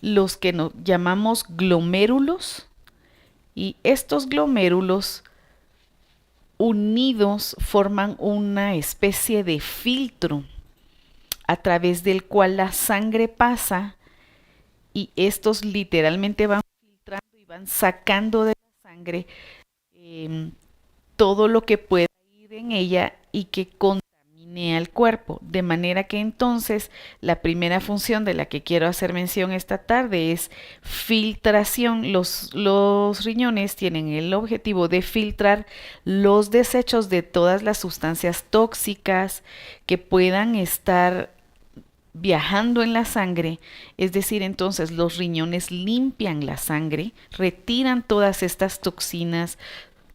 los que nos llamamos glomérulos, y estos glomérulos unidos forman una especie de filtro a través del cual la sangre pasa, y estos literalmente van filtrando y van sacando de la sangre eh, todo lo que pueda ir en ella y que contamine al cuerpo. De manera que entonces la primera función de la que quiero hacer mención esta tarde es filtración. Los riñones tienen el objetivo de filtrar los desechos de todas las sustancias tóxicas que puedan estar viajando en la sangre, es decir, entonces los riñones limpian la sangre, retiran todas estas toxinas,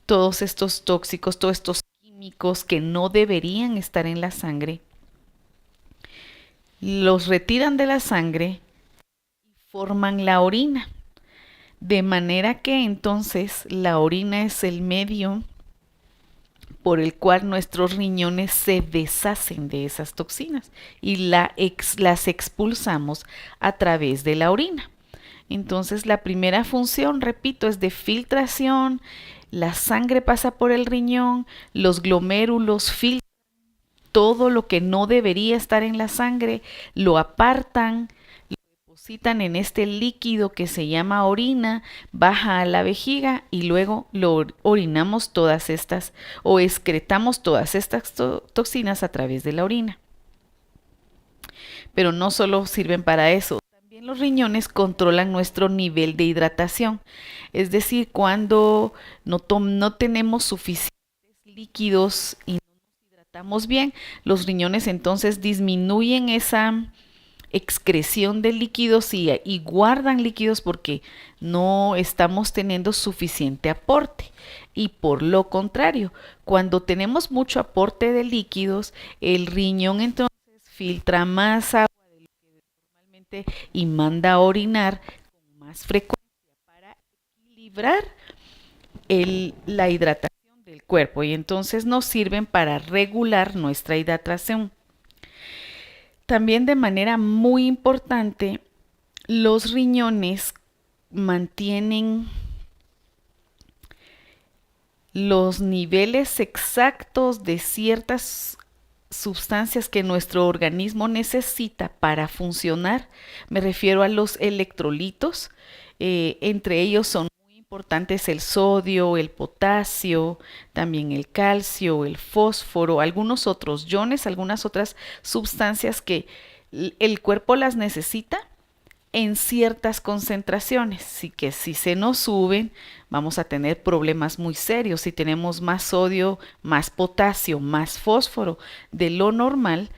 todos estos tóxicos, todos estos químicos que no deberían estar en la sangre, los retiran de la sangre y forman la orina. De manera que entonces la orina es el medio por el cual nuestros riñones se deshacen de esas toxinas y las expulsamos a través de la orina. Entonces la primera función, repito, es de filtración. La sangre pasa por el riñón, los glomérulos filtran todo lo que no debería estar en la sangre, lo apartan, lo depositan en este líquido que se llama orina, baja a la vejiga y luego lo orinamos todas estas o excretamos todas estas toxinas a través de la orina. Pero no solo sirven para eso. También los riñones controlan nuestro nivel de hidratación. Es decir, cuando no tenemos suficientes líquidos y no nos hidratamos bien, los riñones entonces disminuyen esa excreción de líquidos y guardan líquidos porque no estamos teniendo suficiente aporte. Y por lo contrario, cuando tenemos mucho aporte de líquidos, el riñón entonces filtra más agua normalmente y manda a orinar con más frecuencia para equilibrar la hidratación del cuerpo, y entonces nos sirven para regular nuestra hidratación. También de manera muy importante, los riñones mantienen los niveles exactos de ciertas sustancias que nuestro organismo necesita para funcionar. Me refiero a los electrolitos. Entre ellos son muy importantes el sodio, el potasio, también el calcio, el fósforo, algunos otros iones, algunas otras sustancias que el cuerpo las necesita en ciertas concentraciones. Así que si se nos suben, vamos a tener problemas muy serios. Si tenemos más sodio, más potasio, más fósforo de lo normal,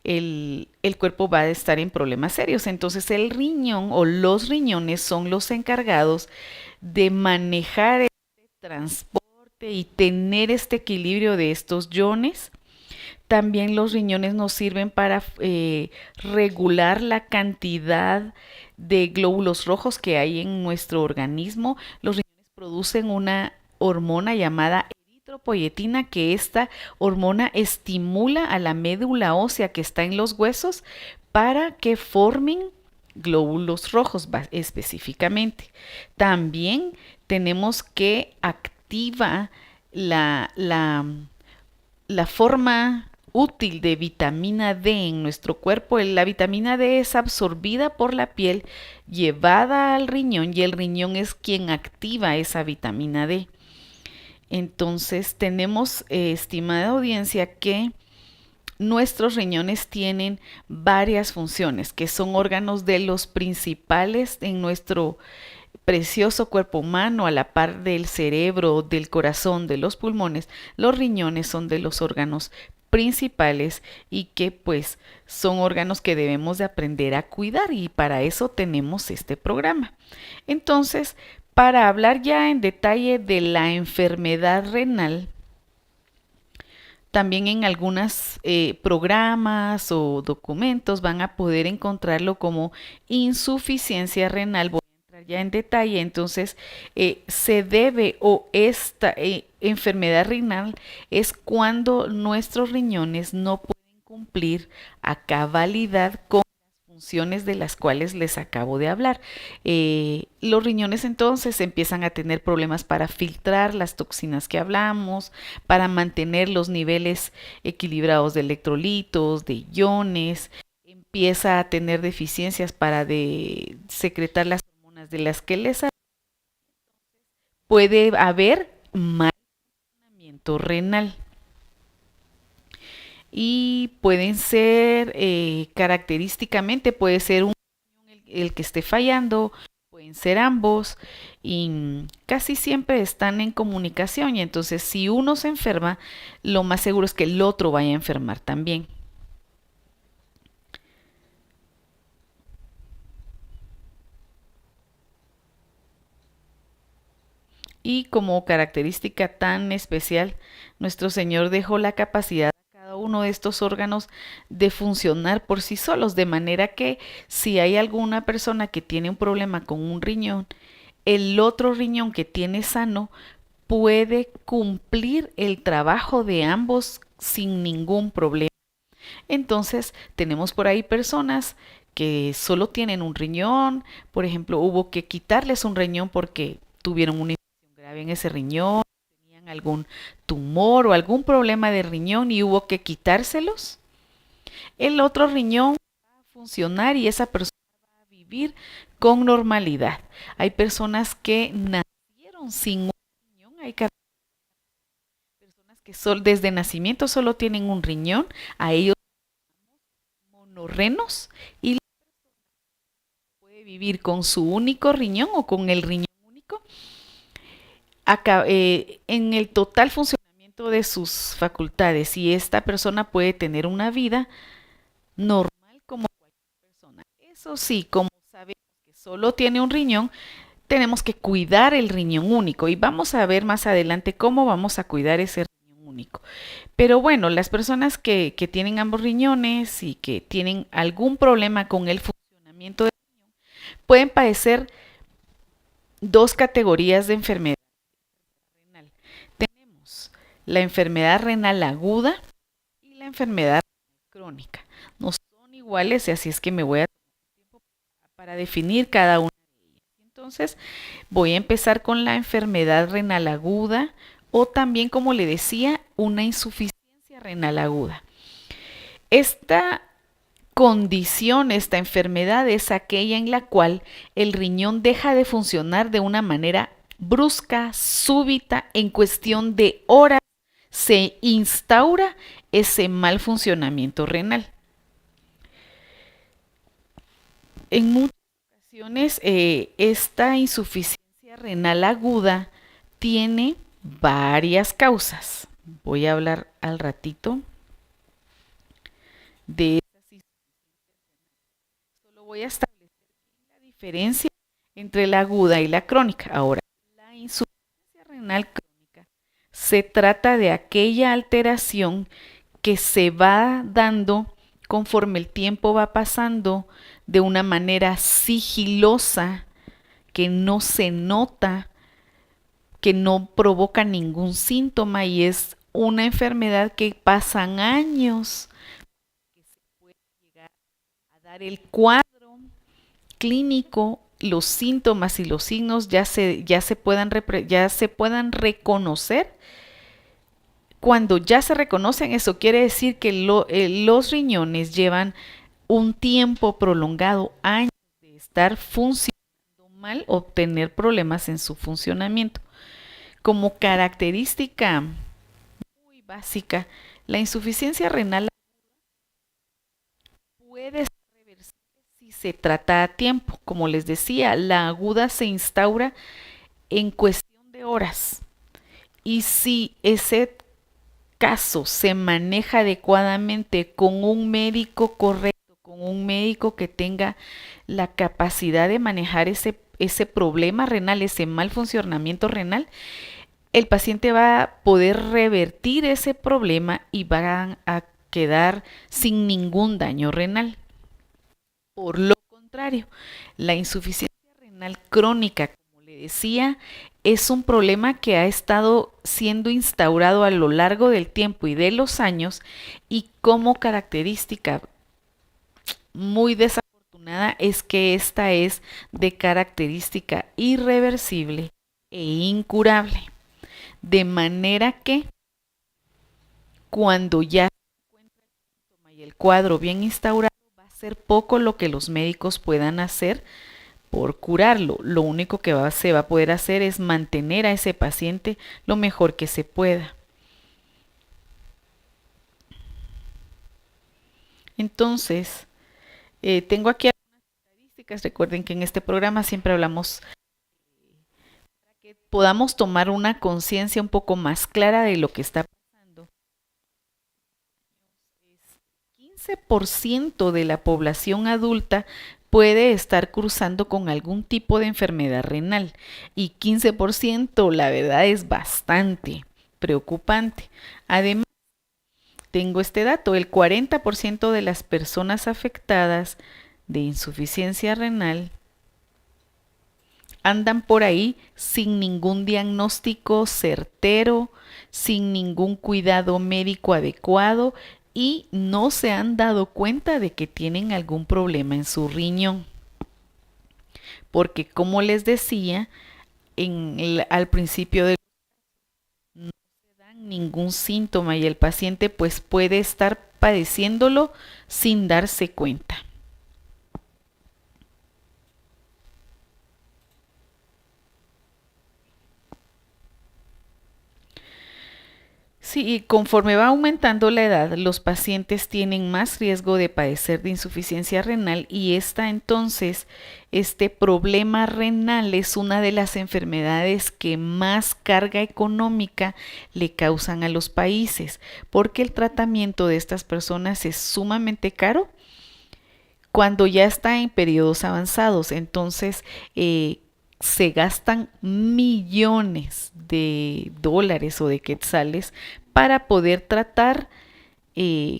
el cuerpo va a estar en problemas serios. Entonces el riñón o los riñones son los encargados de manejar este transporte y tener este equilibrio de estos iones. También los riñones nos sirven para regular la cantidad de glóbulos rojos que hay en nuestro organismo. Los riñones producen una hormona llamada eritropoyetina, que esta hormona estimula a la médula ósea que está en los huesos para que formen glóbulos rojos específicamente. También tenemos que activa la forma útil de vitamina D en nuestro cuerpo. La vitamina D es absorbida por la piel, llevada al riñón, y el riñón es quien activa esa vitamina D. Entonces tenemos, estimada audiencia, que nuestros riñones tienen varias funciones, que son órganos de los principales en nuestro precioso cuerpo humano, a la par del cerebro, del corazón, de los pulmones. Los riñones son de los órganos principales y que pues son órganos que debemos de aprender a cuidar, y para eso tenemos este programa. Entonces, para hablar ya en detalle de la enfermedad renal, también en algunos programas o documentos van a poder encontrarlo como insuficiencia renal. Voy a entrar ya en detalle. Entonces, se debe, o esta enfermedad renal es cuando nuestros riñones no pueden cumplir a cabalidad con las funciones de las cuales les acabo de hablar. Los riñones entonces empiezan a tener problemas para filtrar las toxinas que hablamos, para mantener los niveles equilibrados de electrolitos, de iones, empieza a tener deficiencias para secretar las hormonas de las que les puede haber mal funcionamiento renal. Y pueden ser característicamente, puede ser el que esté fallando, pueden ser ambos y casi siempre están en comunicación y entonces si uno se enferma, lo más seguro es que el otro vaya a enfermar también. Y como característica tan especial, nuestro Señor dejó la capacidad a cada uno de estos órganos de funcionar por sí solos, de manera que si hay alguna persona que tiene un problema con un riñón, el otro riñón que tiene sano puede cumplir el trabajo de ambos sin ningún problema. Entonces, tenemos por ahí personas que solo tienen un riñón, por ejemplo, hubo que quitarles un riñón porque tuvieron una infección grave en ese riñón, tenían algún tumor o algún problema de riñón y hubo que quitárselos. El otro riñón va a funcionar y esa persona va a vivir con normalidad. Hay personas que nacieron sin un riñón, hay personas que desde nacimiento solo tienen un riñón, a ellos monorrenos y puede vivir con su único riñón o con el riñón único en el total funcionamiento de sus facultades y esta persona puede tener una vida normal como cualquier persona. Eso sí, como sabemos que solo tiene un riñón, tenemos que cuidar el riñón único y vamos a ver más adelante cómo vamos a cuidar ese riñón único. Pero bueno, las personas que tienen ambos riñones y que tienen algún problema con el funcionamiento del riñón pueden padecer dos categorías de enfermedad renal. Tenemos la enfermedad renal aguda y la enfermedad crónica. No son iguales y así es que me voy a tomar tiempo para definir cada una de ellas. Entonces, voy a empezar con la enfermedad renal aguda o también, como le decía, una insuficiencia renal aguda. Esta condición, esta enfermedad es aquella en la cual el riñón deja de funcionar de una manera brusca, súbita, en cuestión de horas, se instaura ese mal funcionamiento renal. En muchas ocasiones, esta insuficiencia renal aguda tiene varias causas. Voy a hablar al ratito de esas insuficiencias. Solo voy a establecer la diferencia entre la aguda y la crónica. Ahora, la insuficiencia renal crónica se trata de aquella alteración que se va dando conforme el tiempo va pasando de una manera sigilosa, que no se nota, que no provoca ningún síntoma y es una enfermedad que pasan años, que se puede llegar a dar el cuadro clínico, los síntomas y los signos ya se puedan reconocer. Cuando ya se reconocen, eso quiere decir que los riñones llevan un tiempo prolongado, años de estar funcionando mal o tener problemas en su funcionamiento. Como característica muy básica, la insuficiencia renal puede ser reversible si se trata a tiempo. Como les decía, la aguda se instaura en cuestión de horas. Y si ese caso se maneja adecuadamente con un médico correcto, con un médico que tenga la capacidad de manejar ese problema renal, ese mal funcionamiento renal, el paciente va a poder revertir ese problema y va a quedar sin ningún daño renal. Por lo contrario, la insuficiencia renal crónica, como le decía, es un problema que ha estado siendo instaurado a lo largo del tiempo y de los años y como característica muy desafortunada Nada es que esta es de característica irreversible e incurable, de manera que cuando ya y el cuadro bien instaurado va a ser poco lo que los médicos puedan hacer por curarlo. Lo único que se va a poder hacer es mantener a ese paciente lo mejor que se pueda. Entonces, tengo aquí algunas estadísticas. Recuerden que en este programa siempre hablamos que podamos tomar una conciencia un poco más clara de lo que está pasando. 15% de la población adulta puede estar cruzando con algún tipo de enfermedad renal y 15% la verdad es bastante preocupante. Además, tengo este dato, el 40% de las personas afectadas de insuficiencia renal andan por ahí sin ningún diagnóstico certero, sin ningún cuidado médico adecuado y no se han dado cuenta de que tienen algún problema en su riñón. Porque como les decía, al principio de no se dan ningún síntoma y el paciente pues puede estar padeciéndolo sin darse cuenta. Sí, y conforme va aumentando la edad, los pacientes tienen más riesgo de padecer de insuficiencia renal y este problema renal es una de las enfermedades que más carga económica le causan a los países, porque el tratamiento de estas personas es sumamente caro cuando ya está en periodos avanzados. Entonces, se gastan millones de dólares o de quetzales para poder tratar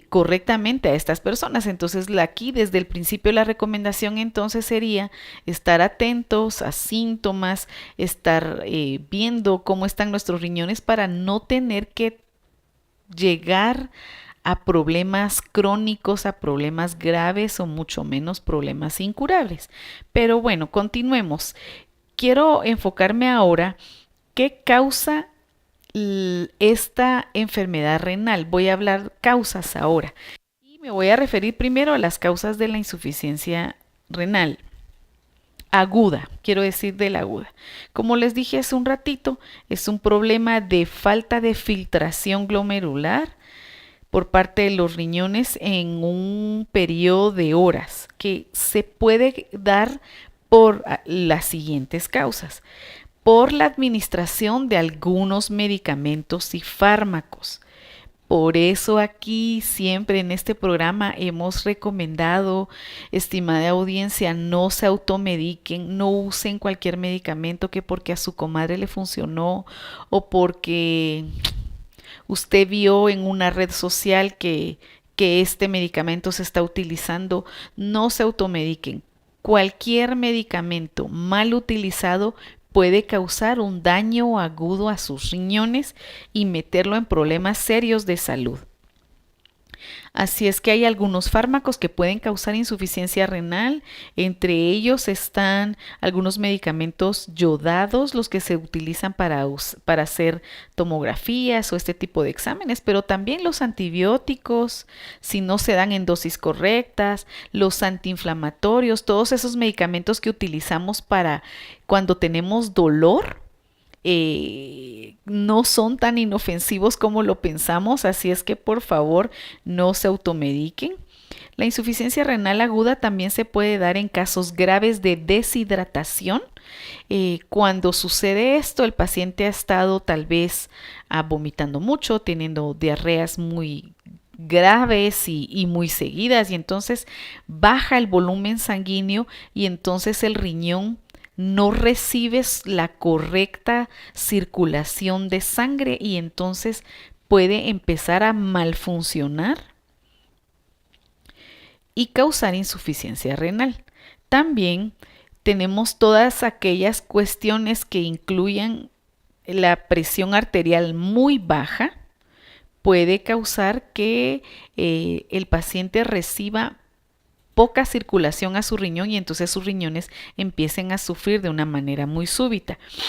correctamente a estas personas. Entonces aquí desde el principio la recomendación entonces sería estar atentos a síntomas, estar viendo cómo están nuestros riñones para no tener que llegar a problemas crónicos, a problemas graves o mucho menos problemas incurables. Pero bueno, continuemos. Quiero enfocarme ahora qué causa esta enfermedad renal. Voy a hablar causas ahora y me voy a referir primero a las causas de la insuficiencia renal aguda, quiero decir de la aguda. Como les dije hace un ratito, es un problema de falta de filtración glomerular por parte de los riñones en un periodo de horas que se puede dar por las siguientes causas. Por la administración de algunos medicamentos y fármacos. Por eso aquí siempre en este programa hemos recomendado, estimada audiencia, no se automediquen, no usen cualquier medicamento que porque a su comadre le funcionó o porque usted vio en una red social que este medicamento se está utilizando. No se automediquen. Cualquier medicamento mal utilizado puede causar un daño agudo a sus riñones y meterlo en problemas serios de salud. Así es que hay algunos fármacos que pueden causar insuficiencia renal, entre ellos están algunos medicamentos yodados, los que se utilizan para hacer tomografías o este tipo de exámenes, pero también los antibióticos, si no se dan en dosis correctas, los antiinflamatorios, todos esos medicamentos que utilizamos para cuando tenemos dolor no son tan inofensivos como lo pensamos, así es que por favor no se automediquen. La insuficiencia renal aguda también se puede dar en casos graves de deshidratación. Cuando sucede esto, el paciente ha estado tal vez vomitando mucho, teniendo diarreas muy graves y muy seguidas y entonces baja el volumen sanguíneo y entonces el riñón no recibes la correcta circulación de sangre y entonces puede empezar a malfuncionar y causar insuficiencia renal. También tenemos todas aquellas cuestiones que incluyan la presión arterial muy baja, puede causar que el paciente reciba poca circulación a su riñón y entonces sus riñones empiecen a sufrir de una manera muy súbita.